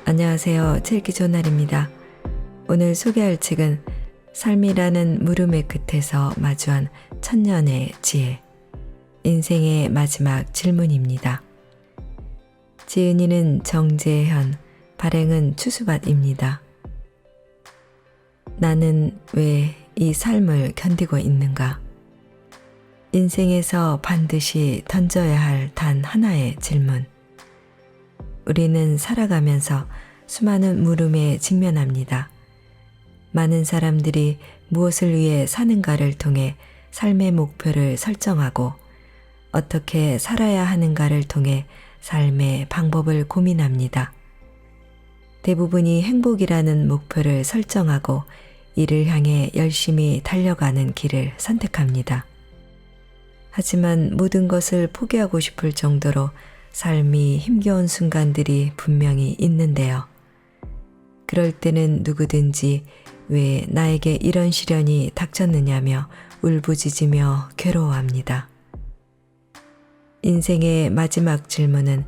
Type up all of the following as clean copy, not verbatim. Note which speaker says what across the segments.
Speaker 1: 안녕하세요. 책 읽기 좋은 날입니다. 오늘 소개할 책은 삶이라는 물음의 끝에서 마주한 천년의 지혜, 인생의 마지막 질문입니다. 지은이는 정재현, 발행은 추수밭입니다. 나는 왜 이 삶을 견디고 있는가? 인생에서 반드시 던져야 할 단 하나의 질문. 우리는 살아가면서 수많은 물음에 직면합니다. 많은 사람들이 무엇을 위해 사는가를 통해 삶의 목표를 설정하고 어떻게 살아야 하는가를 통해 삶의 방법을 고민합니다. 대부분이 행복이라는 목표를 설정하고 이를 향해 열심히 달려가는 길을 선택합니다. 하지만 모든 것을 포기하고 싶을 정도로 삶이 힘겨운 순간들이 분명히 있는데요. 그럴 때는 누구든지 왜 나에게 이런 시련이 닥쳤느냐며 울부짖으며 괴로워합니다. 인생의 마지막 질문은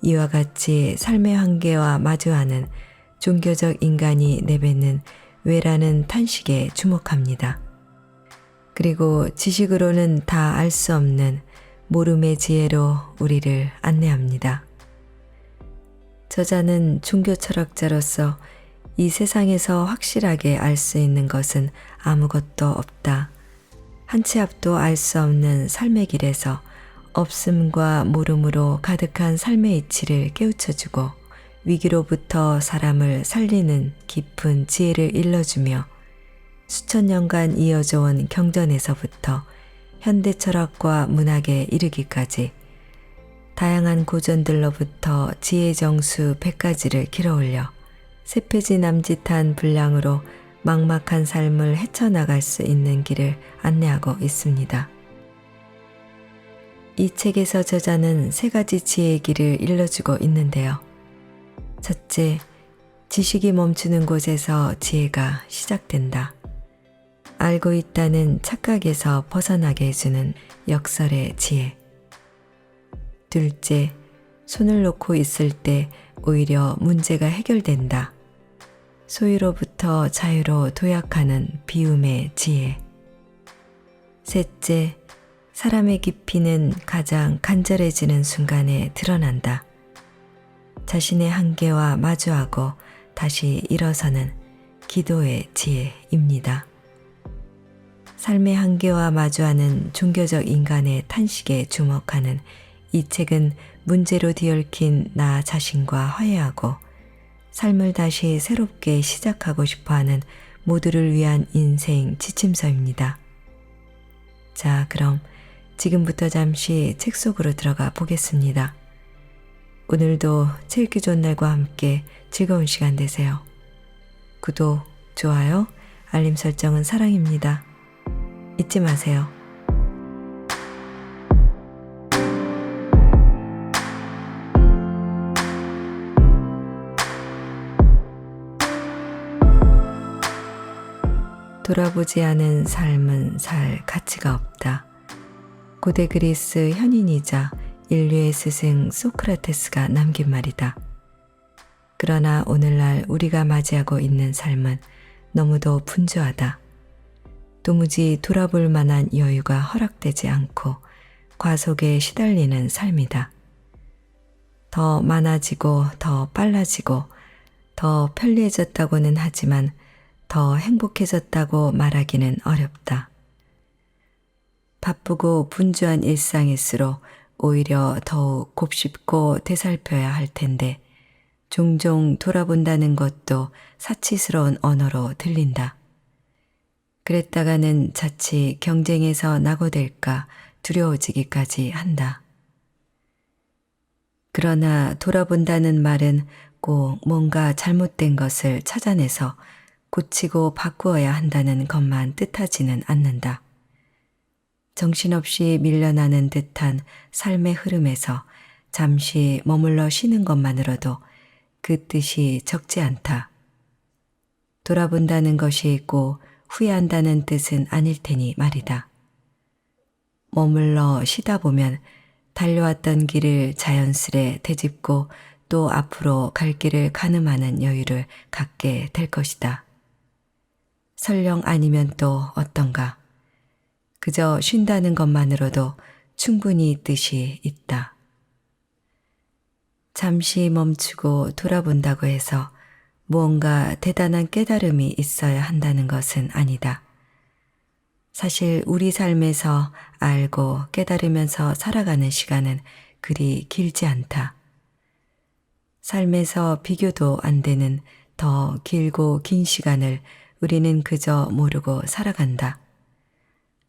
Speaker 1: 이와 같이 삶의 한계와 마주하는 종교적 인간이 내뱉는 왜라는 탄식에 주목합니다. 그리고 지식으로는 다 알 수 없는 모름의 지혜로 우리를 안내합니다. 저자는 종교 철학자로서 이 세상에서 확실하게 알 수 있는 것은 아무것도 없다. 한 치 앞도 알 수 없는 삶의 길에서 없음과 모름으로 가득한 삶의 이치를 깨우쳐주고 위기로부터 사람을 살리는 깊은 지혜를 일러주며 수천 년간 이어져 온 경전에서부터 현대 철학과 문학에 이르기까지 다양한 고전들로부터 지혜 정수 100가지를 길어올려 세 페이지 남짓한 분량으로 막막한 삶을 헤쳐나갈 수 있는 길을 안내하고 있습니다. 이 책에서 저자는 세 가지 지혜의 길을 일러주고 있는데요. 첫째, 지식이 멈추는 곳에서 지혜가 시작된다. 알고 있다는 착각에서 벗어나게 해주는 역설의 지혜. 둘째, 손을 놓고 있을 때 오히려 문제가 해결된다. 소유로부터 자유로 도약하는 비움의 지혜. 셋째, 사람의 깊이는 가장 간절해지는 순간에 드러난다. 자신의 한계와 마주하고 다시 일어서는 기도의 지혜입니다. 삶의 한계와 마주하는 종교적 인간의 탄식에 주목하는 이 책은 문제로 뒤얽힌 나 자신과 화해하고 삶을 다시 새롭게 시작하고 싶어하는 모두를 위한 인생 지침서입니다. 자, 그럼 지금부터 잠시 책 속으로 들어가 보겠습니다. 오늘도 책 읽기 좋은 날과 함께 즐거운 시간 되세요. 구독, 좋아요, 알림 설정은 사랑입니다. 잊지 마세요. 돌아보지 않은 삶은 살 가치가 없다. 고대 그리스 현인이자 인류의 스승 소크라테스가 남긴 말이다. 그러나 오늘날 우리가 맞이하고 있는 삶은 너무도 분주하다. 도무지 돌아볼 만한 여유가 허락되지 않고 과속에 시달리는 삶이다. 더 많아지고 더 빨라지고 더 편리해졌다고는 하지만 더 행복해졌다고 말하기는 어렵다. 바쁘고 분주한 일상일수록 오히려 더욱 곱씹고 되살펴야 할 텐데 종종 돌아본다는 것도 사치스러운 언어로 들린다. 그랬다가는 자칫 경쟁에서 낙오될까 두려워지기까지 한다. 그러나 돌아본다는 말은 꼭 뭔가 잘못된 것을 찾아내서 고치고 바꾸어야 한다는 것만 뜻하지는 않는다. 정신없이 밀려나는 듯한 삶의 흐름에서 잠시 머물러 쉬는 것만으로도 그 뜻이 적지 않다. 돌아본다는 것이 꼭 후회한다는 뜻은 아닐 테니 말이다. 머물러 쉬다 보면 달려왔던 길을 자연스레 되짚고 또 앞으로 갈 길을 가늠하는 여유를 갖게 될 것이다. 설령 아니면 또 어떤가? 그저 쉰다는 것만으로도 충분히 뜻이 있다. 잠시 멈추고 돌아본다고 해서 무언가 대단한 깨달음이 있어야 한다는 것은 아니다. 사실 우리 삶에서 알고 깨달으면서 살아가는 시간은 그리 길지 않다. 삶에서 비교도 안 되는 더 길고 긴 시간을 우리는 그저 모르고 살아간다.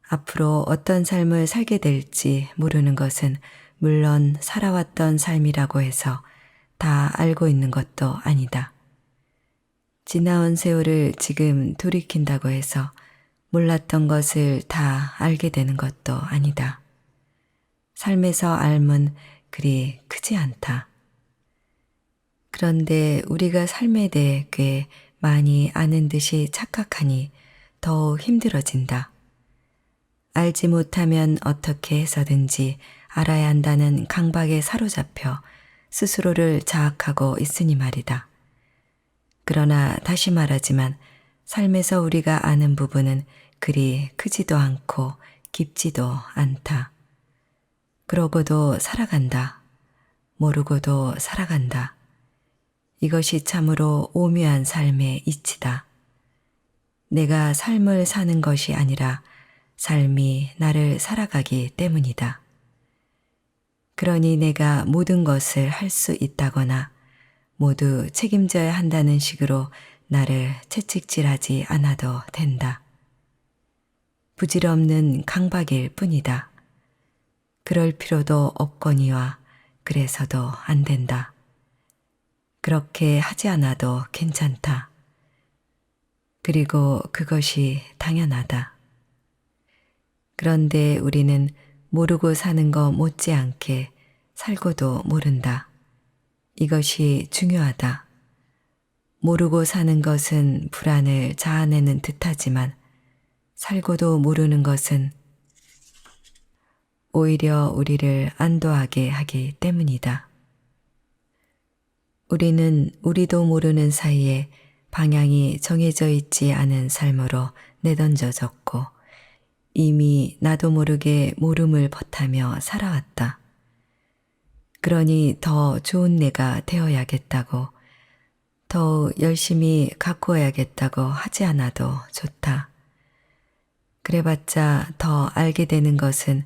Speaker 1: 앞으로 어떤 삶을 살게 될지 모르는 것은 물론 살아왔던 삶이라고 해서 다 알고 있는 것도 아니다. 지나온 세월을 지금 돌이킨다고 해서 몰랐던 것을 다 알게 되는 것도 아니다. 삶에서 알면 그리 크지 않다. 그런데 우리가 삶에 대해 꽤 많이 아는 듯이 착각하니 더욱 힘들어진다. 알지 못하면 어떻게 해서든지 알아야 한다는 강박에 사로잡혀 스스로를 자학하고 있으니 말이다. 그러나 다시 말하지만 삶에서 우리가 아는 부분은 그리 크지도 않고 깊지도 않다. 그러고도 살아간다. 모르고도 살아간다. 이것이 참으로 오묘한 삶의 이치다. 내가 삶을 사는 것이 아니라 삶이 나를 살아가기 때문이다. 그러니 내가 모든 것을 할 수 있다거나 모두 책임져야 한다는 식으로 나를 채찍질하지 않아도 된다. 부질없는 강박일 뿐이다. 그럴 필요도 없거니와 그래서도 안 된다. 그렇게 하지 않아도 괜찮다. 그리고 그것이 당연하다. 그런데 우리는 모르고 사는 거 못지않게 살고도 모른다. 이것이 중요하다. 모르고 사는 것은 불안을 자아내는 듯하지만 살고도 모르는 것은 오히려 우리를 안도하게 하기 때문이다. 우리는 우리도 모르는 사이에 방향이 정해져 있지 않은 삶으로 내던져졌고 이미 나도 모르게 모름을 벗하며 살아왔다. 그러니 더 좋은 내가 되어야겠다고, 더 열심히 가꾸어야겠다고 하지 않아도 좋다. 그래봤자 더 알게 되는 것은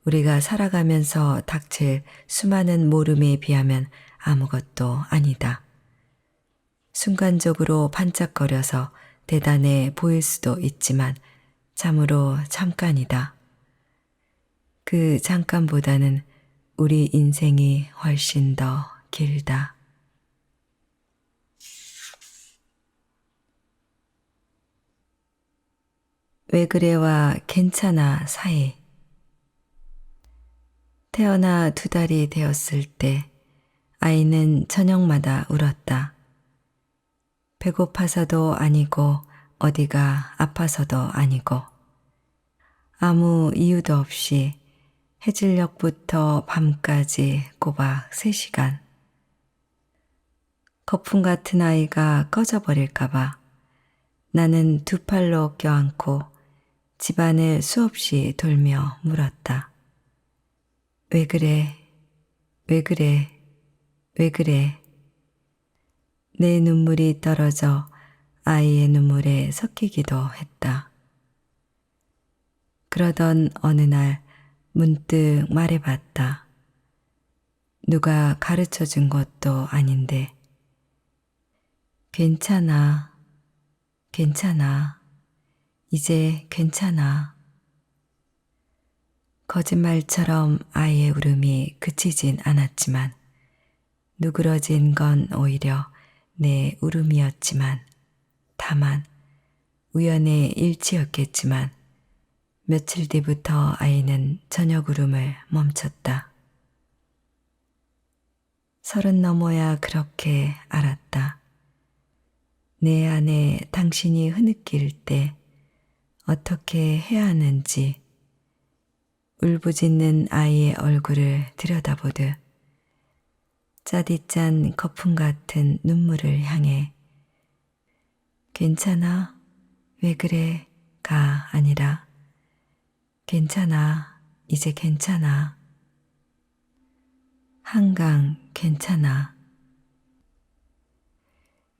Speaker 1: 우리가 살아가면서 닥칠 수많은 모름에 비하면 아무것도 아니다. 순간적으로 반짝거려서 대단해 보일 수도 있지만 참으로 잠깐이다. 그 잠깐보다는 우리 인생이 훨씬 더 길다. 왜 그래와 괜찮아 사이. 태어나 2달이 되었을 때 아이는 저녁마다 울었다. 배고파서도 아니고 어디가 아파서도 아니고 아무 이유도 없이 해질녘부터 밤까지 꼬박 3시간. 거품 같은 아이가 꺼져버릴까봐 나는 2 팔로 껴안고 집안을 수없이 돌며 물었다. 왜 그래? 왜 그래? 왜 그래? 내 눈물이 떨어져 아이의 눈물에 섞이기도 했다. 그러던 어느 날 문득 말해봤다. 누가 가르쳐 준 것도 아닌데. 괜찮아, 괜찮아, 이제 괜찮아. 거짓말처럼 아이의 울음이 그치진 않았지만 누그러진 건 오히려 내 울음이었지만 다만 우연의 일치였겠지만 며칠 뒤부터 아이는 저녁 울음을 멈췄다. 30 넘어야 그렇게 알았다. 내 안에 당신이 흐느낄 때 어떻게 해야 하는지 울부짖는 아이의 얼굴을 들여다보듯 짜디짠 거품 같은 눈물을 향해 괜찮아, 왜 그래가 아니라 괜찮아, 이제 괜찮아. 한강 괜찮아.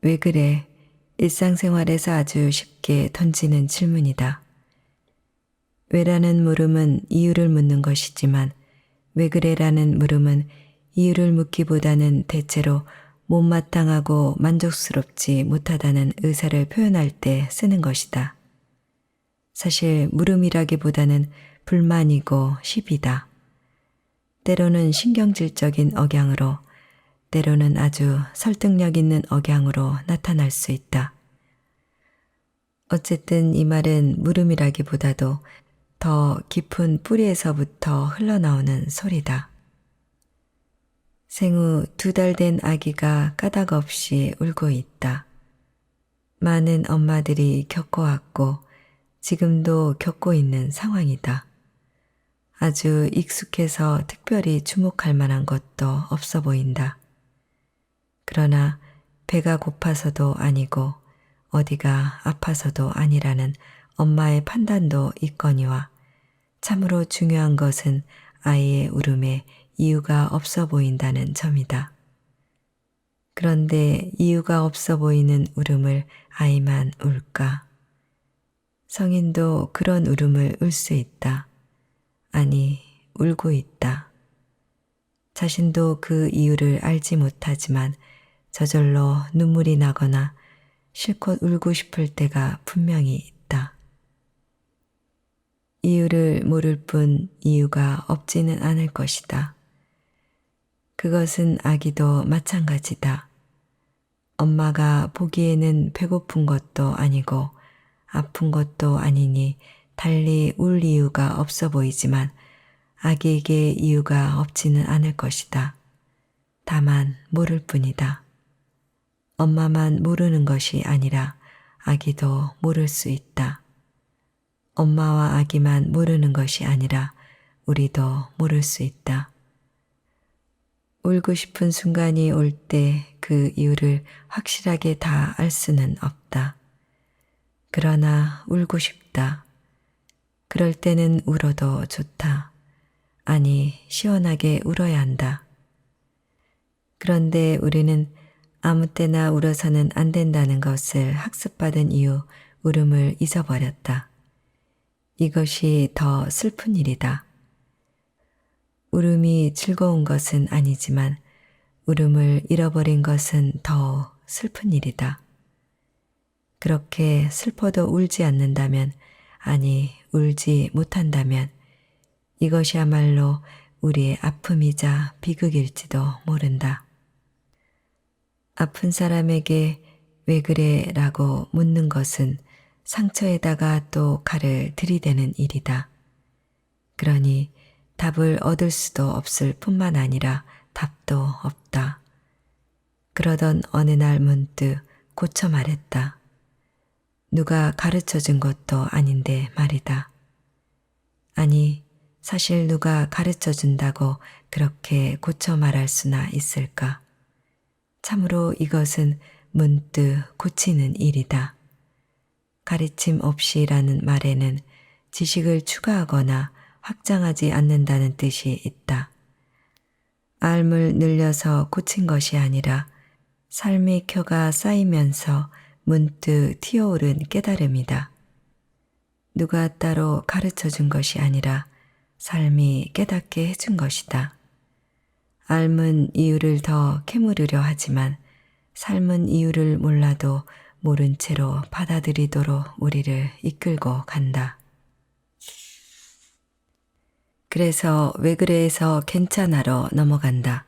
Speaker 1: 왜 그래? 일상생활에서 아주 쉽게 던지는 질문이다. 왜라는 물음은 이유를 묻는 것이지만 왜 그래라는 물음은 이유를 묻기보다는 대체로 못마땅하고 만족스럽지 못하다는 의사를 표현할 때 쓰는 것이다. 사실 물음이라기보다는 불만이고 시비다. 때로는 신경질적인 억양으로, 때로는 아주 설득력 있는 억양으로 나타날 수 있다. 어쨌든 이 말은 물음이라기보다도 더 깊은 뿌리에서부터 흘러나오는 소리다. 생후 2달 된 아기가 까닭 없이 울고 있다. 많은 엄마들이 겪어왔고 지금도 겪고 있는 상황이다. 아주 익숙해서 특별히 주목할 만한 것도 없어 보인다. 그러나 배가 고파서도 아니고 어디가 아파서도 아니라는 엄마의 판단도 있거니와 참으로 중요한 것은 아이의 울음에 이유가 없어 보인다는 점이다. 그런데 이유가 없어 보이는 울음을 아이만 울까? 성인도 그런 울음을 울 수 있다. 아니, 울고 있다. 자신도 그 이유를 알지 못하지만 저절로 눈물이 나거나 실컷 울고 싶을 때가 분명히 있다. 이유를 모를 뿐 이유가 없지는 않을 것이다. 그것은 아기도 마찬가지다. 엄마가 보기에는 배고픈 것도 아니고 아픈 것도 아니니 달리 울 이유가 없어 보이지만 아기에게 이유가 없지는 않을 것이다. 다만 모를 뿐이다. 엄마만 모르는 것이 아니라 아기도 모를 수 있다. 엄마와 아기만 모르는 것이 아니라 우리도 모를 수 있다. 울고 싶은 순간이 올 때 그 이유를 확실하게 다 알 수는 없다. 그러나 울고 싶다. 그럴 때는 울어도 좋다. 아니, 시원하게 울어야 한다. 그런데 우리는 아무 때나 울어서는 안 된다는 것을 학습받은 이후 울음을 잊어버렸다. 이것이 더 슬픈 일이다. 울음이 즐거운 것은 아니지만 울음을 잃어버린 것은 더 슬픈 일이다. 그렇게 슬퍼도 울지 않는다면, 아니 울지 못한다면 이것이야말로 우리의 아픔이자 비극일지도 모른다. 아픈 사람에게 왜 그래 라고 묻는 것은 상처에다가 또 칼을 들이대는 일이다. 그러니 답을 얻을 수도 없을 뿐만 아니라 답도 없다. 그러던 어느 날 문득 고쳐 말했다. 누가 가르쳐 준 것도 아닌데 말이다. 아니, 사실 누가 가르쳐 준다고 그렇게 고쳐 말할 수나 있을까? 참으로 이것은 문득 고치는 일이다. 가르침 없이라는 말에는 지식을 추가하거나 확장하지 않는다는 뜻이 있다. 알을 늘려서 고친 것이 아니라 삶의 켜가 쌓이면서 문득 튀어오른 깨달음이다. 누가 따로 가르쳐 준 것이 아니라 삶이 깨닫게 해준 것이다. 알은 이유를 더 캐물으려 하지만 삶은 이유를 몰라도 모른 채로 받아들이도록 우리를 이끌고 간다. 그래서 왜 그래에서 괜찮아로 넘어간다.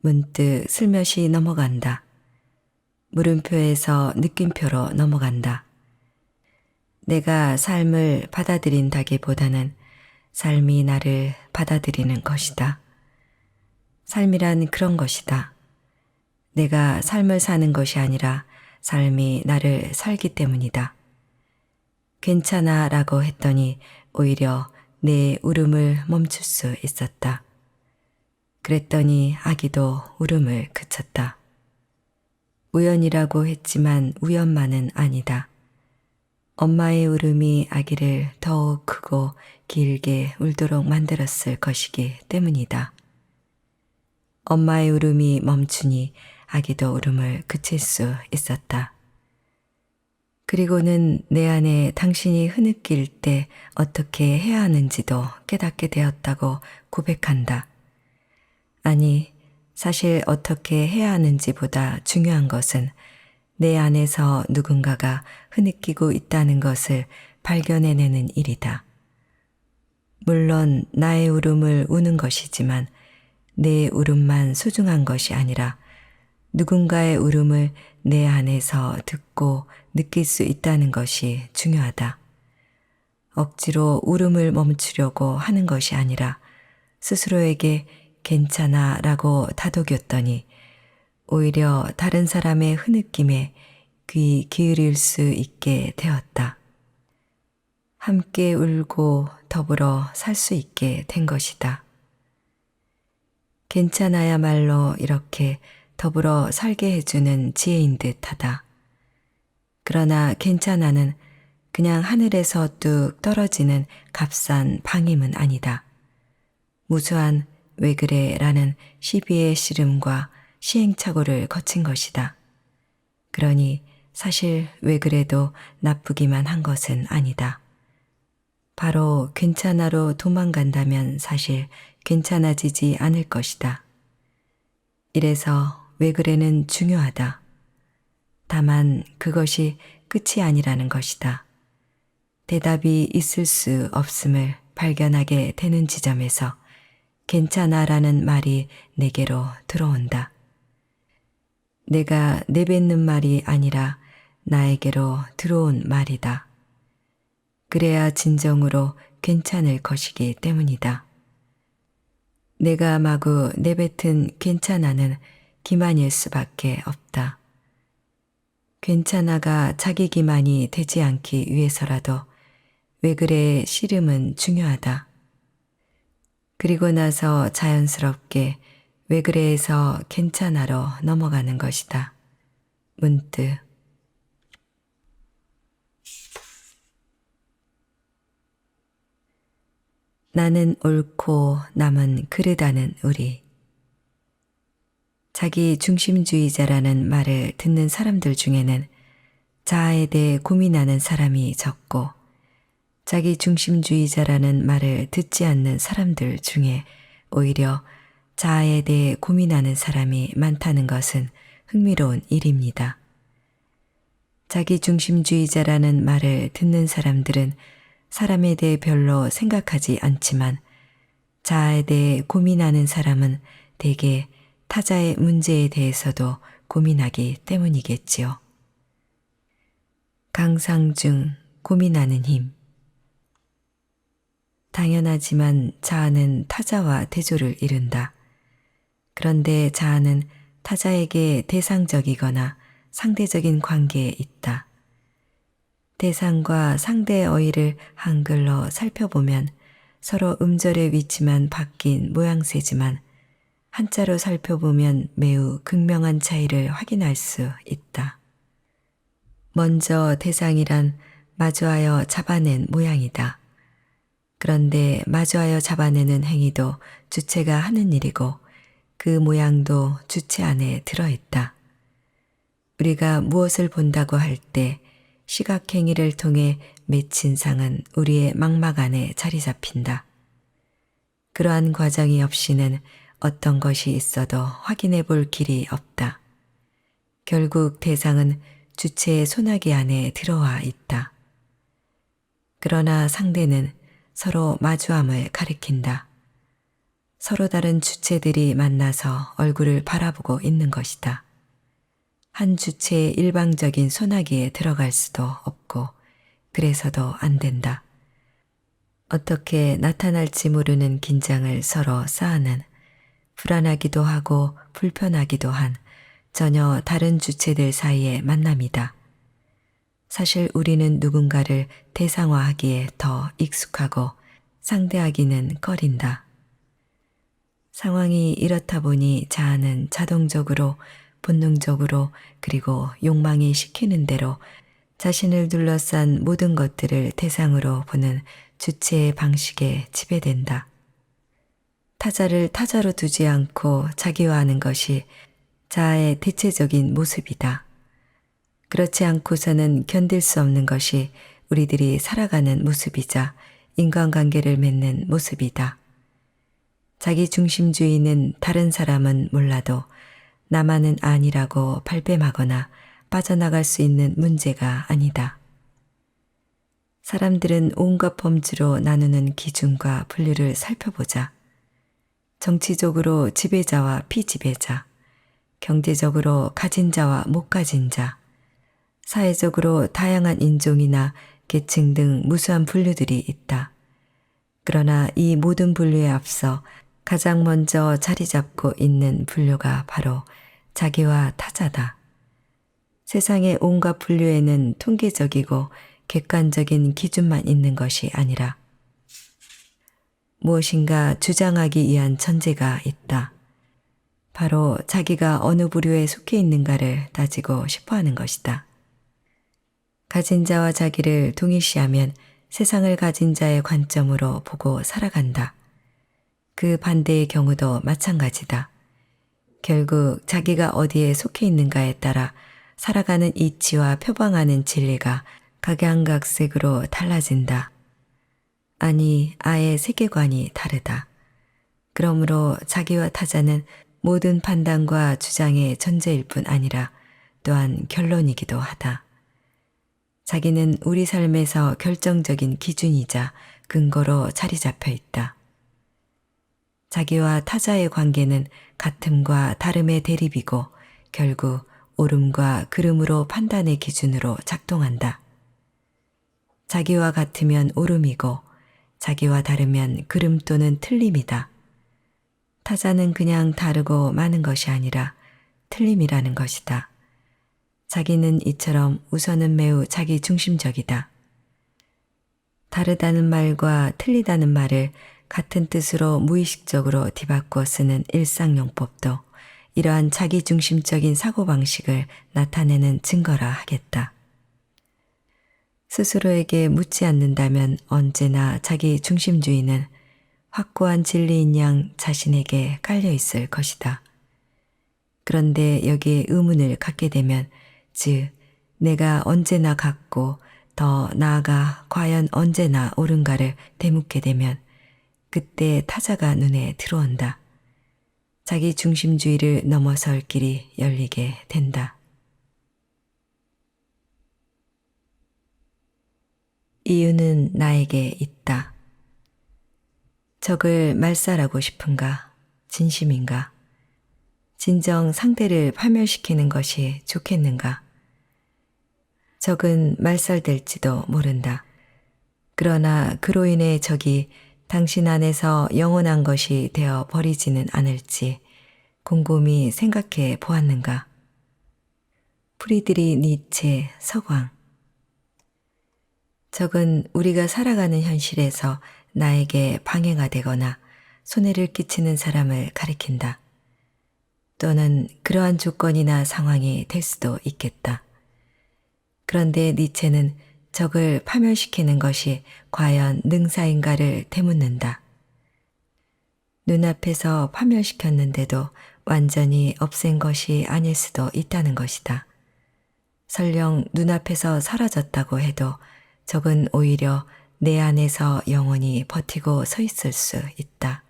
Speaker 1: 문득 슬며시 넘어간다. 물음표에서 느낌표로 넘어간다. 내가 삶을 받아들인다기보다는 삶이 나를 받아들이는 것이다. 삶이란 그런 것이다. 내가 삶을 사는 것이 아니라 삶이 나를 살기 때문이다. 괜찮아 라고 했더니 오히려 내 울음을 멈출 수 있었다. 그랬더니 아기도 울음을 그쳤다. 우연이라고 했지만 우연만은 아니다. 엄마의 울음이 아기를 더욱 크고 길게 울도록 만들었을 것이기 때문이다. 엄마의 울음이 멈추니 아기도 울음을 그칠 수 있었다. 그리고는 내 안에 당신이 흐느낄 때 어떻게 해야 하는지도 깨닫게 되었다고 고백한다. 아니, 사실 어떻게 해야 하는지보다 중요한 것은 내 안에서 누군가가 흐느끼고 있다는 것을 발견해내는 일이다. 물론 나의 울음을 우는 것이지만 내 울음만 소중한 것이 아니라 누군가의 울음을 내 안에서 듣고 느낄 수 있다는 것이 중요하다. 억지로 울음을 멈추려고 하는 것이 아니라 스스로에게 괜찮아 라고 다독였더니 오히려 다른 사람의 흐느낌에 귀 기울일 수 있게 되었다. 함께 울고 더불어 살 수 있게 된 것이다. 괜찮아야말로 이렇게 더불어 살게 해주는 지혜인 듯하다. 그러나 괜찮아는 그냥 하늘에서 뚝 떨어지는 값싼 방임은 아니다. 무수한 왜 그래 라는 시비의 씨름과 시행착오를 거친 것이다. 그러니 사실 왜 그래도 나쁘기만 한 것은 아니다. 바로 괜찮아로 도망간다면 사실 괜찮아지지 않을 것이다. 이래서 왜 그래는 중요하다. 다만 그것이 끝이 아니라는 것이다. 대답이 있을 수 없음을 발견하게 되는 지점에서 괜찮아라는 말이 내게로 들어온다. 내가 내뱉는 말이 아니라 나에게로 들어온 말이다. 그래야 진정으로 괜찮을 것이기 때문이다. 내가 마구 내뱉은 괜찮아는 기만일 수밖에 없다. 괜찮아가 자기 기만이 되지 않기 위해서라도 왜 그래 씨름은 중요하다. 그리고 나서 자연스럽게 왜 그래에서 괜찮아로 넘어가는 것이다. 문득. 나는 옳고 남은 그르다는 우리. 자기 중심주의자라는 말을 듣는 사람들 중에는 자아에 대해 고민하는 사람이 적고 자기 중심주의자라는 말을 듣지 않는 사람들 중에 오히려 자아에 대해 고민하는 사람이 많다는 것은 흥미로운 일입니다. 자기 중심주의자라는 말을 듣는 사람들은 사람에 대해 별로 생각하지 않지만 자아에 대해 고민하는 사람은 대개 타자의 문제에 대해서도 고민하기 때문이겠지요. 강상중, 고민하는 힘. 당연하지만 자아는 타자와 대조를 이룬다. 그런데 자아는 타자에게 대상적이거나 상대적인 관계에 있다. 대상과 상대의 어휘를 한글로 살펴보면 서로 음절의 위치만 바뀐 모양새지만 한자로 살펴보면 매우 극명한 차이를 확인할 수 있다. 먼저 대상이란 마주하여 잡아낸 모양이다. 그런데 마주하여 잡아내는 행위도 주체가 하는 일이고 그 모양도 주체 안에 들어있다. 우리가 무엇을 본다고 할 때 시각행위를 통해 맺힌 상은 우리의 망막 안에 자리 잡힌다. 그러한 과정이 없이는 어떤 것이 있어도 확인해 볼 길이 없다. 결국 대상은 주체의 소나기 안에 들어와 있다. 그러나 상대는 서로 마주함을 가리킨다. 서로 다른 주체들이 만나서 얼굴을 바라보고 있는 것이다. 한 주체의 일방적인 소나기에 들어갈 수도 없고 그래서도 안 된다. 어떻게 나타날지 모르는 긴장을 서로 쌓아는 불안하기도 하고 불편하기도 한 전혀 다른 주체들 사이의 만남이다. 사실 우리는 누군가를 대상화하기에 더 익숙하고 상대하기는 꺼린다. 상황이 이렇다 보니 자아는 자동적으로, 본능적으로, 그리고 욕망이 시키는 대로 자신을 둘러싼 모든 것들을 대상으로 보는 주체의 방식에 지배된다. 타자를 타자로 두지 않고 자기화하는 것이 자아의 대체적인 모습이다. 그렇지 않고서는 견딜 수 없는 것이 우리들이 살아가는 모습이자 인간관계를 맺는 모습이다. 자기 중심주의는 다른 사람은 몰라도 나만은 아니라고 발뺌하거나 빠져나갈 수 있는 문제가 아니다. 사람들은 온갖 범주로 나누는 기준과 분류를 살펴보자. 정치적으로 지배자와 피지배자, 경제적으로 가진 자와 못 가진 자, 사회적으로 다양한 인종이나 계층 등 무수한 분류들이 있다. 그러나 이 모든 분류에 앞서 가장 먼저 자리 잡고 있는 분류가 바로 자기와 타자다. 세상의 온갖 분류에는 통계적이고 객관적인 기준만 있는 것이 아니라 무엇인가 주장하기 위한 전제가 있다. 바로 자기가 어느 부류에 속해 있는가를 따지고 싶어하는 것이다. 가진 자와 자기를 동일시하면 세상을 가진 자의 관점으로 보고 살아간다. 그 반대의 경우도 마찬가지다. 결국 자기가 어디에 속해 있는가에 따라 살아가는 이치와 표방하는 진리가 각양각색으로 달라진다. 아니, 아예 세계관이 다르다. 그러므로 자기와 타자는 모든 판단과 주장의 전제일 뿐 아니라 또한 결론이기도 하다. 자기는 우리 삶에서 결정적인 기준이자 근거로 자리 잡혀 있다. 자기와 타자의 관계는 같음과 다름의 대립이고 결국 옳음과 그름으로 판단의 기준으로 작동한다. 자기와 같으면 옳음이고 자기와 다르면 그름 또는 틀림이다. 타자는 그냥 다르고 많은 것이 아니라 틀림이라는 것이다. 자기는 이처럼 우선은 매우 자기 중심적이다. 다르다는 말과 틀리다는 말을 같은 뜻으로 무의식적으로 뒤바꿔 쓰는 일상용법도 이러한 자기 중심적인 사고방식을 나타내는 증거라 하겠다. 스스로에게 묻지 않는다면 언제나 자기 중심주의는 확고한 진리인 양 자신에게 깔려 있을 것이다. 그런데 여기에 의문을 갖게 되면 즉 내가 언제나 같고 더 나아가 과연 언제나 옳은가를 되묻게 되면 그때 타자가 눈에 들어온다. 자기 중심주의를 넘어설 길이 열리게 된다. 이유는 나에게 있다. 적을 말살하고 싶은가? 진심인가? 진정 상대를 파멸시키는 것이 좋겠는가? 적은 말살될지도 모른다. 그러나 그로 인해 적이 당신 안에서 영원한 것이 되어 버리지는 않을지 곰곰이 생각해 보았는가? 프리드리 니체 서광. 적은 우리가 살아가는 현실에서 나에게 방해가 되거나 손해를 끼치는 사람을 가리킨다. 또는 그러한 조건이나 상황이 될 수도 있겠다. 그런데 니체는 적을 파멸시키는 것이 과연 능사인가를 되묻는다. 눈앞에서 파멸시켰는데도 완전히 없앤 것이 아닐 수도 있다는 것이다. 설령 눈앞에서 사라졌다고 해도 적은 오히려 내 안에서 영원히 버티고 서 있을 수 있다.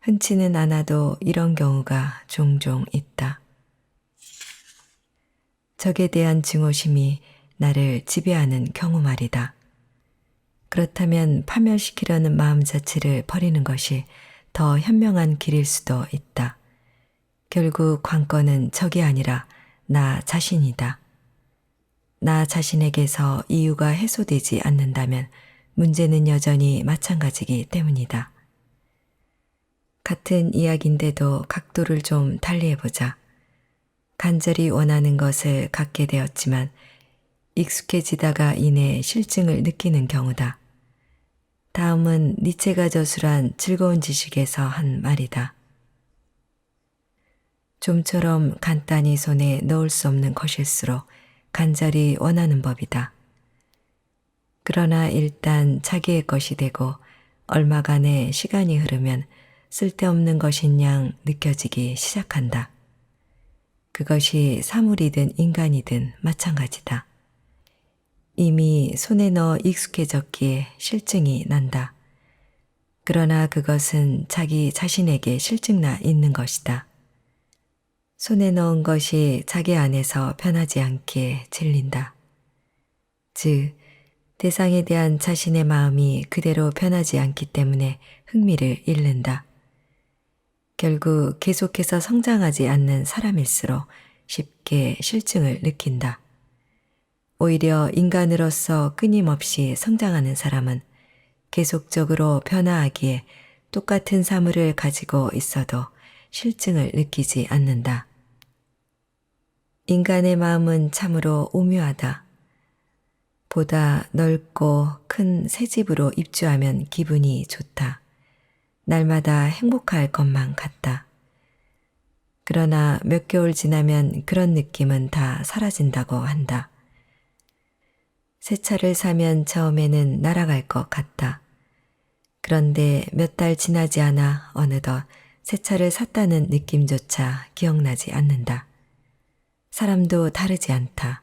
Speaker 1: 흔치는 않아도 이런 경우가 종종 있다. 적에 대한 증오심이 나를 지배하는 경우 말이다. 그렇다면 파멸시키려는 마음 자체를 버리는 것이 더 현명한 길일 수도 있다. 결국 관건은 적이 아니라 나 자신이다. 나 자신에게서 이유가 해소되지 않는다면 문제는 여전히 마찬가지이기 때문이다. 같은 이야기인데도 각도를 좀 달리해보자. 간절히 원하는 것을 갖게 되었지만 익숙해지다가 이내 실증을 느끼는 경우다. 다음은 니체가 저술한 즐거운 지식에서 한 말이다. 좀처럼 간단히 손에 넣을 수 없는 것일수록 간절히 원하는 법이다. 그러나 일단 자기의 것이 되고 얼마간의 시간이 흐르면 쓸데없는 것인 양 느껴지기 시작한다. 그것이 사물이든 인간이든 마찬가지다. 이미 손에 넣어 익숙해졌기에 실증이 난다. 그러나 그것은 자기 자신에게 실증나 있는 것이다. 손에 넣은 것이 자기 안에서 변하지 않기에 질린다. 즉, 대상에 대한 자신의 마음이 그대로 변하지 않기 때문에 흥미를 잃는다. 결국 계속해서 성장하지 않는 사람일수록 쉽게 실증을 느낀다. 오히려 인간으로서 끊임없이 성장하는 사람은 계속적으로 변화하기에 똑같은 사물을 가지고 있어도 실증을 느끼지 않는다. 인간의 마음은 참으로 오묘하다. 보다 넓고 큰 새 집으로 입주하면 기분이 좋다. 날마다 행복할 것만 같다. 그러나 몇 개월 지나면 그런 느낌은 다 사라진다고 한다. 새 차를 사면 처음에는 날아갈 것 같다. 그런데 몇 달 지나지 않아 어느덧 새 차를 샀다는 느낌조차 기억나지 않는다. 사람도 다르지 않다.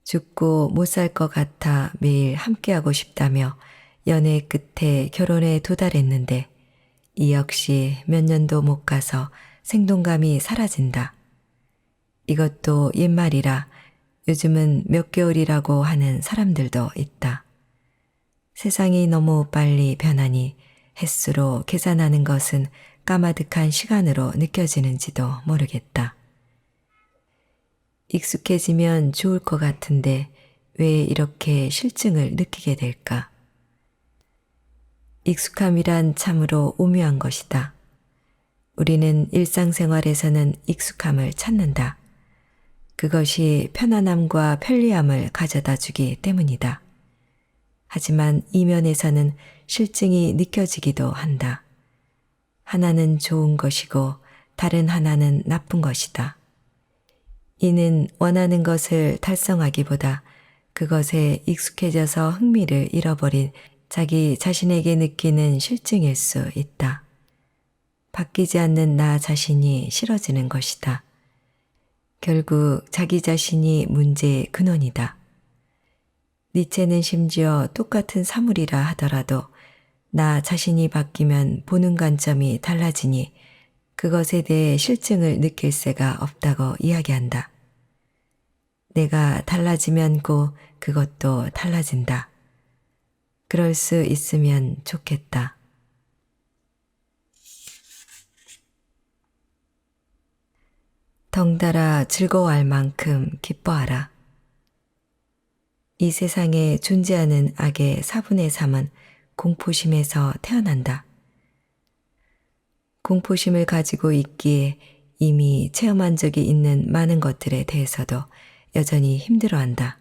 Speaker 1: 죽고 못 살 것 같아 매일 함께하고 싶다며 연애 끝에 결혼에 도달했는데 이 역시 몇 년도 못 가서 생동감이 사라진다. 이것도 옛말이라 요즘은 몇 개월이라고 하는 사람들도 있다. 세상이 너무 빨리 변하니 횟수로 계산하는 것은 까마득한 시간으로 느껴지는지도 모르겠다. 익숙해지면 좋을 것 같은데 왜 이렇게 실증을 느끼게 될까? 익숙함이란 참으로 오묘한 것이다. 우리는 일상생활에서는 익숙함을 찾는다. 그것이 편안함과 편리함을 가져다 주기 때문이다. 하지만 이면에서는 실증이 느껴지기도 한다. 하나는 좋은 것이고 다른 하나는 나쁜 것이다. 이는 원하는 것을 달성하기보다 그것에 익숙해져서 흥미를 잃어버린 자기 자신에게 느끼는 실증일 수 있다. 바뀌지 않는 나 자신이 싫어지는 것이다. 결국 자기 자신이 문제의 근원이다. 니체는 심지어 똑같은 사물이라 하더라도 나 자신이 바뀌면 보는 관점이 달라지니 그것에 대해 실증을 느낄 새가 없다고 이야기한다. 내가 달라지면 곧 그것도 달라진다. 그럴 수 있으면 좋겠다. 덩달아 즐거워할 만큼 기뻐하라. 이 세상에 존재하는 악의 4분의 3은 공포심에서 태어난다. 공포심을 가지고 있기에 이미 체험한 적이 있는 많은 것들에 대해서도 여전히 힘들어한다.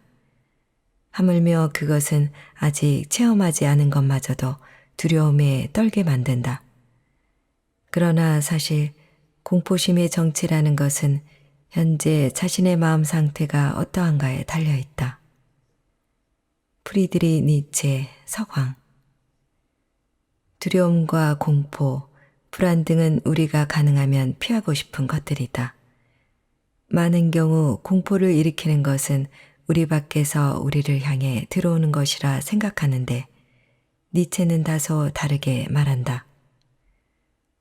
Speaker 1: 하물며 그것은 아직 체험하지 않은 것마저도 두려움에 떨게 만든다. 그러나 사실 공포심의 정체라는 것은 현재 자신의 마음 상태가 어떠한가에 달려있다. 프리드리 니체 서광. 두려움과 공포, 불안 등은 우리가 가능하면 피하고 싶은 것들이다. 많은 경우 공포를 일으키는 것은 우리 밖에서 우리를 향해 들어오는 것이라 생각하는데 니체는 다소 다르게 말한다.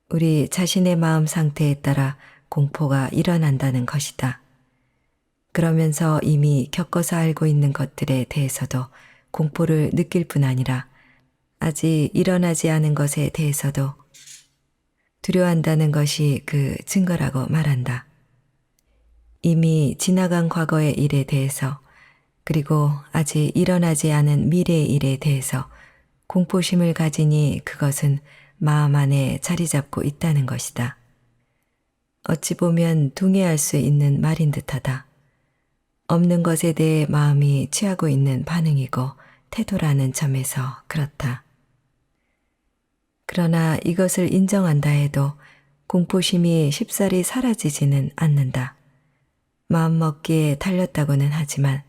Speaker 1: 우리 자신의 마음 상태에 따라 공포가 일어난다는 것이다. 그러면서 이미 겪어서 알고 있는 것들에 대해서도 공포를 느낄 뿐 아니라 아직 일어나지 않은 것에 대해서도 두려워한다는 것이 그 증거라고 말한다. 이미 지나간 과거의 일에 대해서 그리고 아직 일어나지 않은 미래의 일에 대해서 공포심을 가지니 그것은 마음 안에 자리 잡고 있다는 것이다. 어찌 보면 동의할 수 있는 말인 듯하다. 없는 것에 대해 마음이 취하고 있는 반응이고 태도라는 점에서 그렇다. 그러나 이것을 인정한다 해도 공포심이 쉽사리 사라지지는 않는다. 마음먹기에 달렸다고는 하지만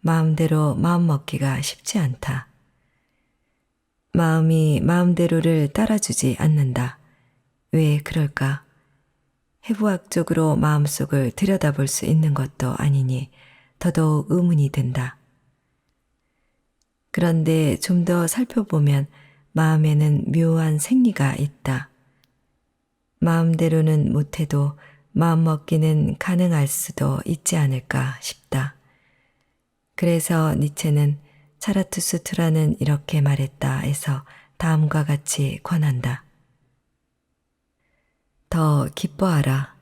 Speaker 1: 마음대로 마음먹기가 쉽지 않다. 마음이 마음대로를 따라주지 않는다. 왜 그럴까? 해부학적으로 마음속을 들여다볼 수 있는 것도 아니니 더더욱 의문이 든다. 그런데 좀 더 살펴보면 마음에는 묘한 생리가 있다. 마음대로는 못해도 마음먹기는 가능할 수도 있지 않을까 싶다. 그래서 니체는 차라투스트라는 이렇게 말했다 해서 다음과 같이 권한다. 더 기뻐하라.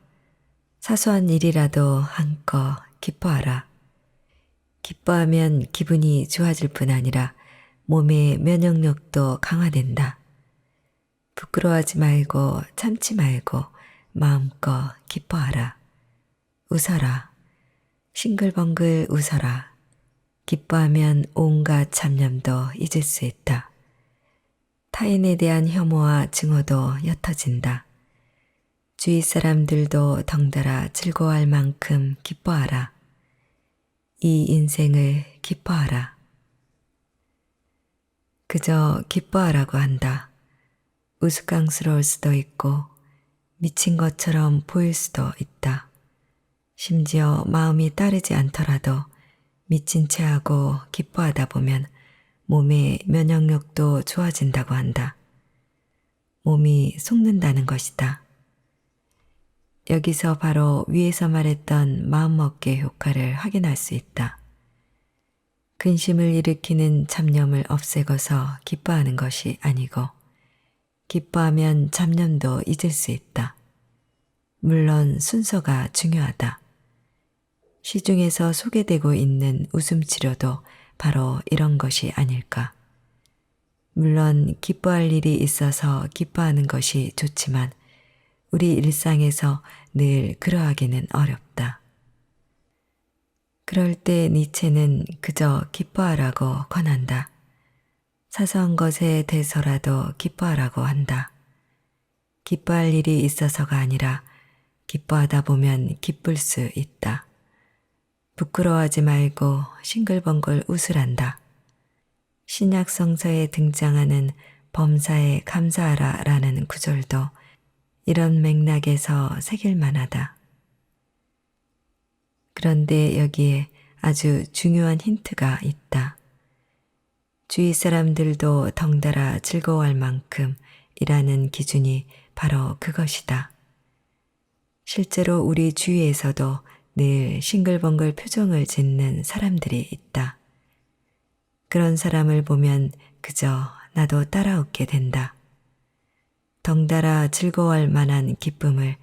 Speaker 1: 사소한 일이라도 한껏 기뻐하라. 기뻐하면 기분이 좋아질 뿐 아니라 몸의 면역력도 강화된다. 부끄러워하지 말고 참지 말고 마음껏 기뻐하라. 웃어라. 싱글벙글 웃어라. 기뻐하면 온갖 잡념도 잊을 수 있다. 타인에 대한 혐오와 증오도 옅어진다. 주위 사람들도 덩달아 즐거워할 만큼 기뻐하라. 이 인생을 기뻐하라. 그저 기뻐하라고 한다. 우스꽝스러울 수도 있고 미친 것처럼 보일 수도 있다. 심지어 마음이 따르지 않더라도 미친 체하고 기뻐하다 보면 몸의 면역력도 좋아진다고 한다. 몸이 속는다는 것이다. 여기서 바로 위에서 말했던 마음먹기의 효과를 확인할 수 있다. 근심을 일으키는 잡념을 없애고서 기뻐하는 것이 아니고 기뻐하면 잡념도 잊을 수 있다. 물론 순서가 중요하다. 시중에서 소개되고 있는 웃음 치료도 바로 이런 것이 아닐까. 물론 기뻐할 일이 있어서 기뻐하는 것이 좋지만 우리 일상에서 늘 그러하기는 어렵다. 그럴 때 니체는 그저 기뻐하라고 권한다. 사소한 것에 대해서라도 기뻐하라고 한다. 기뻐할 일이 있어서가 아니라 기뻐하다 보면 기쁠 수 있다. 부끄러워하지 말고 싱글벙글 웃으란다. 신약 성서에 등장하는 범사에 감사하라 라는 구절도 이런 맥락에서 새길 만하다. 그런데 여기에 아주 중요한 힌트가 있다. 주위 사람들도 덩달아 즐거워할 만큼 이라는 기준이 바로 그것이다. 실제로 우리 주위에서도 늘 싱글벙글 표정을 짓는 사람들이 있다. 그런 사람을 보면 그저 나도 따라 웃게 된다. 덩달아 즐거워할 만한 기쁨을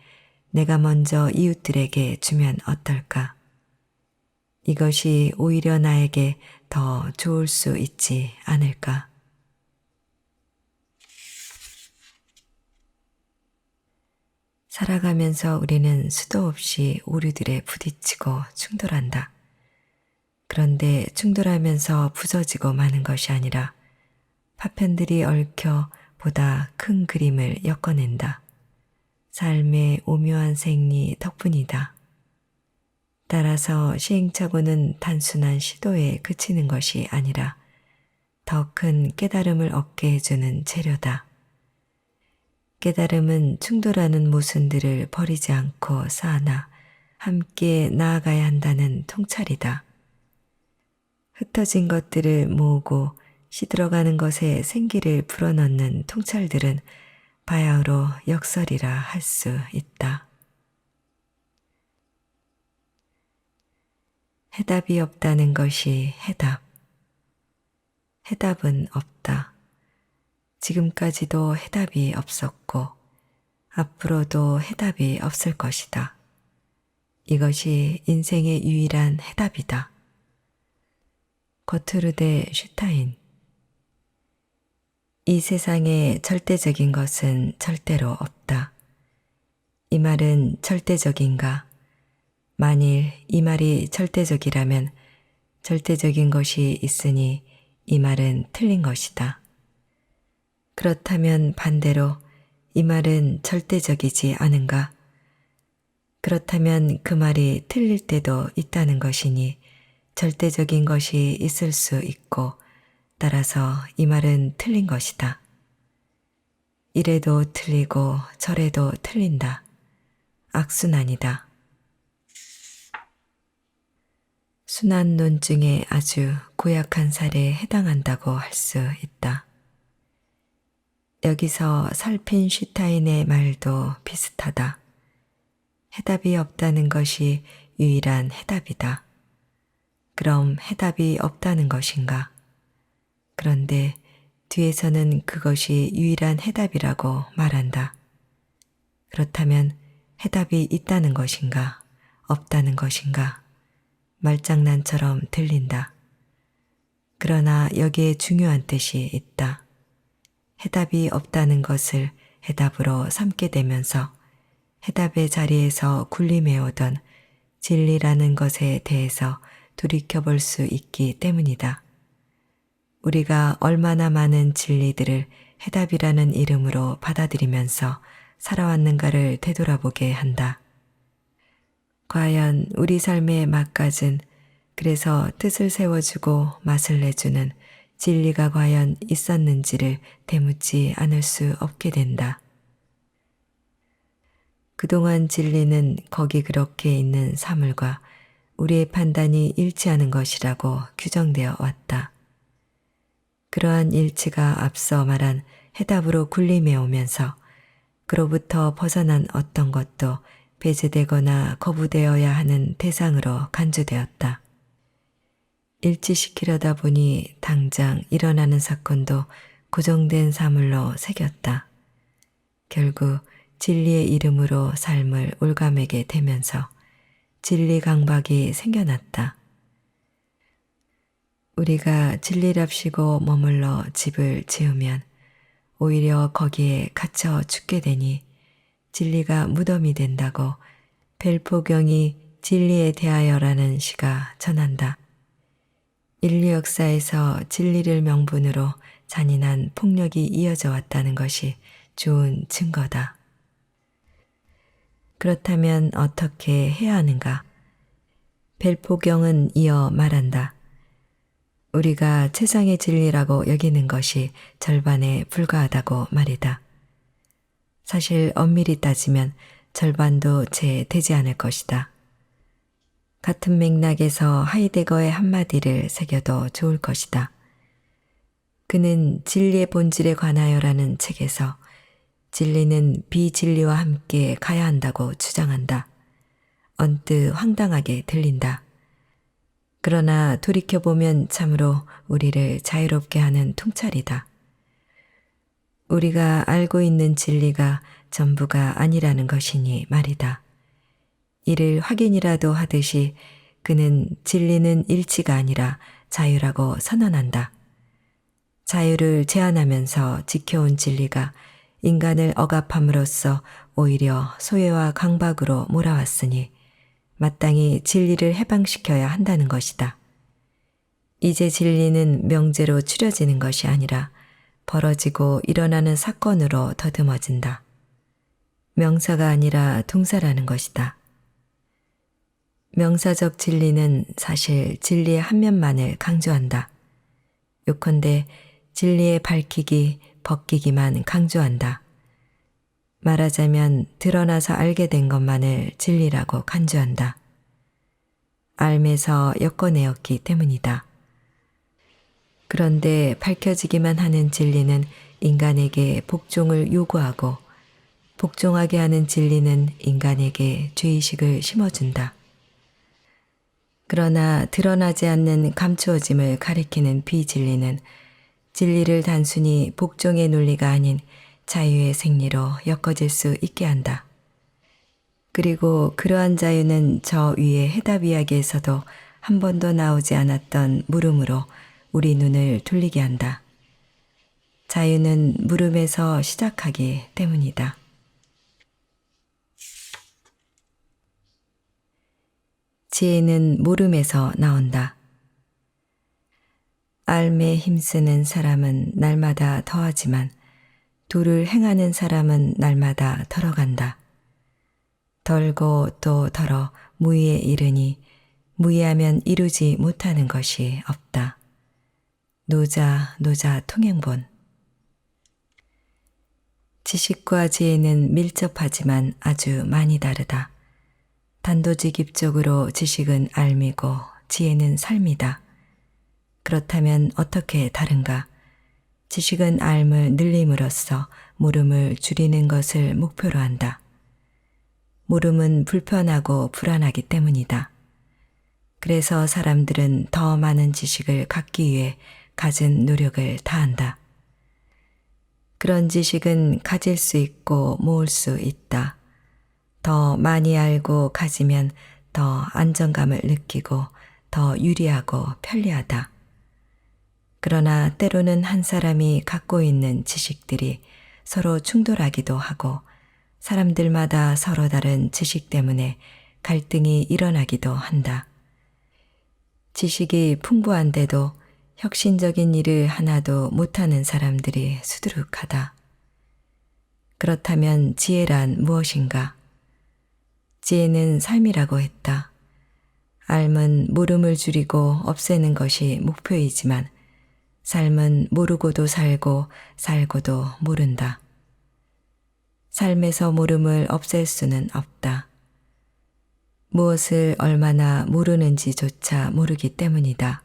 Speaker 1: 내가 먼저 이웃들에게 주면 어떨까? 이것이 오히려 나에게 더 좋을 수 있지 않을까? 살아가면서 우리는 수도 없이 오류들에 부딪히고 충돌한다. 그런데 충돌하면서 부서지고 마는 것이 아니라 파편들이 얽혀 보다 큰 그림을 엮어낸다. 삶의 오묘한 생리 덕분이다. 따라서 시행착오는 단순한 시도에 그치는 것이 아니라 더 큰 깨달음을 얻게 해주는 재료다. 깨달음은 충돌하는 모순들을 버리지 않고 쌓아나 함께 나아가야 한다는 통찰이다. 흩어진 것들을 모으고 시들어가는 것에 생기를 불어넣는 통찰들은 바야흐로 역설이라 할 수 있다. 해답이 없다는 것이 해답. 해답은 없다. 지금까지도 해답이 없었고 앞으로도 해답이 없을 것이다. 이것이 인생의 유일한 해답이다. 거트루데 슈타인. 이 세상에 절대적인 것은 절대로 없다. 이 말은 절대적인가? 만일 이 말이 절대적이라면 절대적인 것이 있으니 이 말은 틀린 것이다. 그렇다면 반대로 이 말은 절대적이지 않은가? 그렇다면 그 말이 틀릴 때도 있다는 것이니 절대적인 것이 있을 수 있고 따라서 이 말은 틀린 것이다. 이래도 틀리고 저래도 틀린다. 악순환이다. 순환론 중에 아주 고약한 사례에 해당한다고 할 수 있다. 여기서 살핀 슈타인의 말도 비슷하다. 해답이 없다는 것이 유일한 해답이다. 그럼 해답이 없다는 것인가? 그런데 뒤에서는 그것이 유일한 해답이라고 말한다. 그렇다면 해답이 있다는 것인가? 없다는 것인가? 말장난처럼 들린다. 그러나 여기에 중요한 뜻이 있다. 해답이 없다는 것을 해답으로 삼게 되면서 해답의 자리에서 군림해오던 진리라는 것에 대해서 돌이켜볼 수 있기 때문이다. 우리가 얼마나 많은 진리들을 해답이라는 이름으로 받아들이면서 살아왔는가를 되돌아보게 한다. 과연 우리 삶의 맛까진 그래서 뜻을 세워주고 맛을 내주는 진리가 과연 있었는지를 되묻지 않을 수 없게 된다. 그동안 진리는 거기 그렇게 있는 사물과 우리의 판단이 일치하는 것이라고 규정되어 왔다. 그러한 일치가 앞서 말한 해답으로 군림해 오면서 그로부터 벗어난 어떤 것도 배제되거나 거부되어야 하는 대상으로 간주되었다. 일치시키려다 보니 당장 일어나는 사건도 고정된 사물로 새겼다. 결국 진리의 이름으로 삶을 올가매게 되면서 진리 강박이 생겨났다. 우리가 진리랍시고 머물러 집을 지으면 오히려 거기에 갇혀 죽게 되니 진리가 무덤이 된다고 벨포경이 진리에 대하여라는 시가 전한다. 인류 역사에서 진리를 명분으로 잔인한 폭력이 이어져 왔다는 것이 좋은 증거다. 그렇다면 어떻게 해야 하는가? 벨포경은 이어 말한다. 우리가 최상의 진리라고 여기는 것이 절반에 불과하다고 말이다. 사실 엄밀히 따지면 절반도 채 되지 않을 것이다. 같은 맥락에서 하이데거의 한마디를 새겨도 좋을 것이다. 그는 진리의 본질에 관하여라는 책에서 진리는 비진리와 함께 가야 한다고 주장한다. 언뜻 황당하게 들린다. 그러나 돌이켜보면 참으로 우리를 자유롭게 하는 통찰이다. 우리가 알고 있는 진리가 전부가 아니라는 것이니 말이다. 이를 확인이라도 하듯이 그는 진리는 일치가 아니라 자유라고 선언한다. 자유를 제한하면서 지켜온 진리가 인간을 억압함으로써 오히려 소외와 강박으로 몰아왔으니 마땅히 진리를 해방시켜야 한다는 것이다. 이제 진리는 명제로 추려지는 것이 아니라 벌어지고 일어나는 사건으로 더듬어진다. 명사가 아니라 동사라는 것이다. 명사적 진리는 사실 진리의 한 면만을 강조한다. 요컨대 진리의 밝히기, 벗기기만 강조한다. 말하자면 드러나서 알게 된 것만을 진리라고 간주한다. 알면서 엮어내었기 때문이다. 그런데 밝혀지기만 하는 진리는 인간에게 복종을 요구하고 복종하게 하는 진리는 인간에게 죄의식을 심어준다. 그러나 드러나지 않는 감추어짐을 가리키는 비진리는 진리를 단순히 복종의 논리가 아닌 자유의 생리로 엮어질 수 있게 한다. 그리고 그러한 자유는 저 위의 해답 이야기에서도 한 번도 나오지 않았던 물음으로 우리 눈을 돌리게 한다. 자유는 물음에서 시작하기 때문이다. 지혜는 물음에서 나온다. 알매 힘쓰는 사람은 날마다 더하지만 도를 행하는 사람은 날마다 덜어간다. 덜고 또 덜어 무의에 이르니 무의하면 이루지 못하는 것이 없다. 노자 통행본. 지식과 지혜는 밀접하지만 아주 많이 다르다. 단도직입적으로 지식은 알미고 지혜는 삶이다. 그렇다면 어떻게 다른가? 지식은 알을 늘림으로써 물음을 줄이는 것을 목표로 한다. 물음은 불편하고 불안하기 때문이다. 그래서 사람들은 더 많은 지식을 갖기 위해 갖은 노력을 다한다. 그런 지식은 가질 수 있고 모을 수 있다. 더 많이 알고 가지면 더 안정감을 느끼고 더 유리하고 편리하다. 그러나 때로는 한 사람이 갖고 있는 지식들이 서로 충돌하기도 하고 사람들마다 서로 다른 지식 때문에 갈등이 일어나기도 한다. 지식이 풍부한데도 혁신적인 일을 하나도 못하는 사람들이 수두룩하다. 그렇다면 지혜란 무엇인가? 지혜는 삶이라고 했다. 알은 물음을 줄이고 없애는 것이 목표이지만 삶은 모르고도 살고 살고도 모른다. 삶에서 모름을 없앨 수는 없다. 무엇을 얼마나 모르는지조차 모르기 때문이다.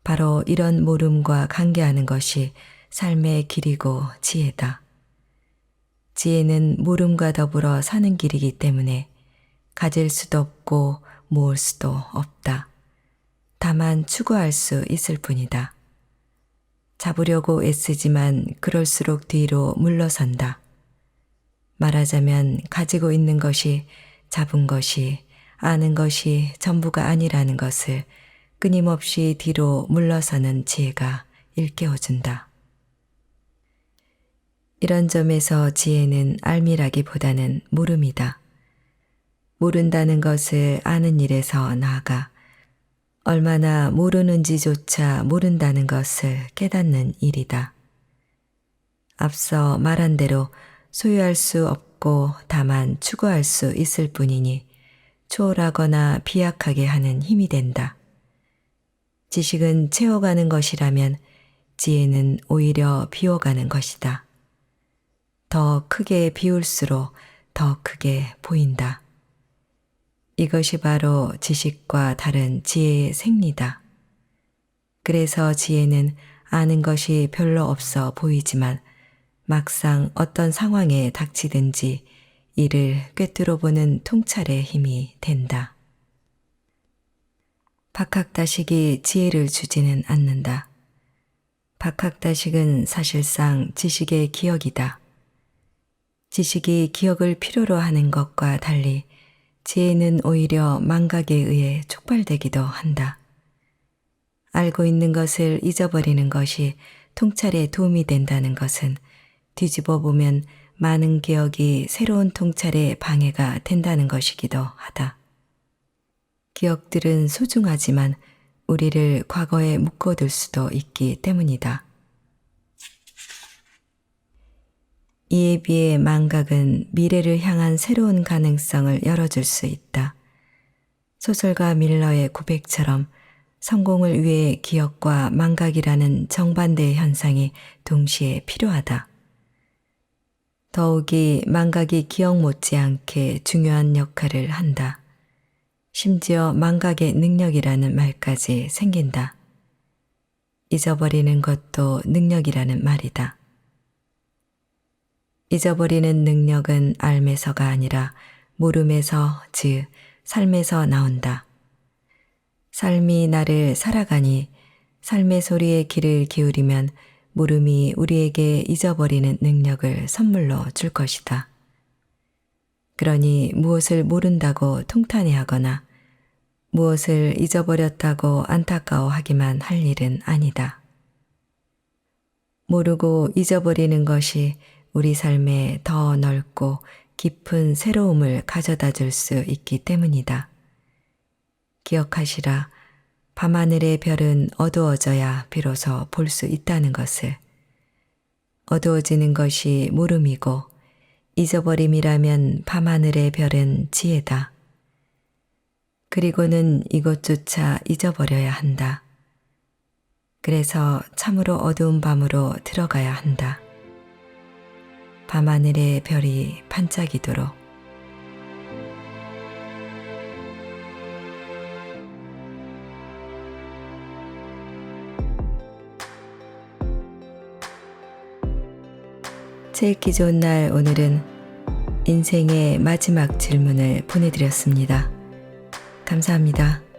Speaker 1: 바로 이런 모름과 관계하는 것이 삶의 길이고 지혜다. 지혜는 모름과 더불어 사는 길이기 때문에 가질 수도 없고 모을 수도 없다. 다만 추구할 수 있을 뿐이다. 잡으려고 애쓰지만 그럴수록 뒤로 물러선다. 말하자면 가지고 있는 것이 잡은 것이 아는 것이 전부가 아니라는 것을 끊임없이 뒤로 물러서는 지혜가 일깨워준다. 이런 점에서 지혜는 알미라기보다는 모름이다. 모른다는 것을 아는 일에서 나아가 얼마나 모르는지조차 모른다는 것을 깨닫는 일이다. 앞서 말한 대로 소유할 수 없고 다만 추구할 수 있을 뿐이니 초월하거나 비약하게 하는 힘이 된다. 지식은 채워가는 것이라면 지혜는 오히려 비워가는 것이다. 더 크게 비울수록 더 크게 보인다. 이것이 바로 지식과 다른 지혜의 생리다. 그래서 지혜는 아는 것이 별로 없어 보이지만 막상 어떤 상황에 닥치든지 이를 꿰뚫어 보는 통찰의 힘이 된다. 박학다식이 지혜를 주지는 않는다. 박학다식은 사실상 지식의 기억이다. 지식이 기억을 필요로 하는 것과 달리 지혜는 오히려 망각에 의해 촉발되기도 한다. 알고 있는 것을 잊어버리는 것이 통찰에 도움이 된다는 것은 뒤집어 보면 많은 기억이 새로운 통찰에 방해가 된다는 것이기도 하다. 기억들은 소중하지만 우리를 과거에 묶어둘 수도 있기 때문이다. 이에 비해 망각은 미래를 향한 새로운 가능성을 열어줄 수 있다. 소설가 밀러의 고백처럼 성공을 위해 기억과 망각이라는 정반대의 현상이 동시에 필요하다. 더욱이 망각이 기억 못지않게 중요한 역할을 한다. 심지어 망각의 능력이라는 말까지 생긴다. 잊어버리는 것도 능력이라는 말이다. 잊어버리는 능력은 알면서가 아니라 모름에서, 즉 삶에서 나온다. 삶이 나를 살아가니 삶의 소리에 귀를 기울이면 모름이 우리에게 잊어버리는 능력을 선물로 줄 것이다. 그러니 무엇을 모른다고 통탄해하거나 무엇을 잊어버렸다고 안타까워하기만 할 일은 아니다. 모르고 잊어버리는 것이 우리 삶에 더 넓고 깊은 새로움을 가져다 줄 수 있기 때문이다. 기억하시라. 밤하늘의 별은 어두워져야 비로소 볼 수 있다는 것을. 어두워지는 것이 모름이고 잊어버림이라면 밤하늘의 별은 지혜다. 그리고는 이것조차 잊어버려야 한다. 그래서 참으로 어두운 밤으로 들어가야 한다. 밤하늘의 별이 반짝이도록. 책 읽기 좋은 날 오늘은 인생의 마지막 질문을 보내드렸습니다. 감사합니다.